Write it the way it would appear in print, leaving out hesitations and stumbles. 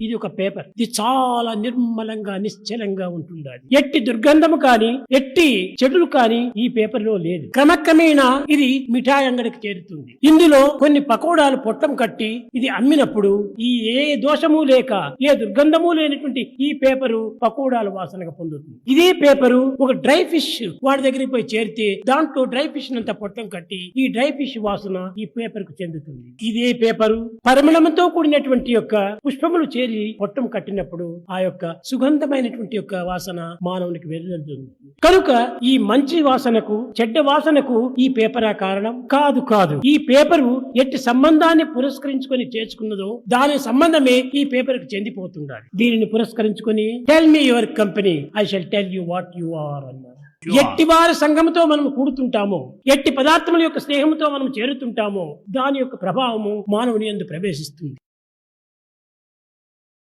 ఇది ఒక పేపర్. ఇది చాలా నిర్మలంగా నిశ్చలంగా ఉంటుండాలి. ఎట్టి దుర్గంధము కాని ఎట్టి చెడులు కాని ఈ పేపర్ లో లేదు. క్రమక్రమేణా ఇది మిఠాయి అంగడికి చేరుతుంది. ఇందులో కొన్ని పకోడాలు పొట్టం కట్టి ఇది అమ్మినప్పుడు ఈ ఏ దోషము లేక ఏ దుర్గంధము లేనటువంటి ఈ పేపరు పకోడాల వాసనగా పొందుతుంది. ఇదే పేపరు ఒక డ్రై ఫిష్ వాడి దగ్గరికి పోయి చేరితే దాంట్లో డ్రై ఫిష్ అంతా పొట్టం కట్టి ఈ డ్రై ఫిష్ వాసన ఈ పేపర్ కు చెందుతుంది. ఇదే పేపరు పరిమళంతో కూడినటువంటి యొక్క పుష్పములు చేరి పొట్టం కట్టినప్పుడు ఆ యొక్క సుగంధమైనటువంటి యొక్క వాసన మానవునికి వెలువడుతుంది. కనుక ఈ మంచి వాసనకు చెడ్డ వాసనకు ఈ పేపరా కారణం కాదు. ఈ పేపరు ఎట్టి సంబంధాన్ని పురస్కరించుకొని చేసుకున్నదో దాని సంబంధమే ఈ పేపర్ కు చెందిపోతుండాలి. దీనిని పురస్కరించుకొని tell me your company, I shall tell you what you are అన్నారు. ఎట్టి వారి సంఘముతో మనం కూడుతుంటామో, ఎట్టి పదార్థముల యొక్క స్నేహంతో మనం చేరుతుంటామో దాని యొక్క ప్రభావము మానవుని యందు ప్రవేశిస్తుంది.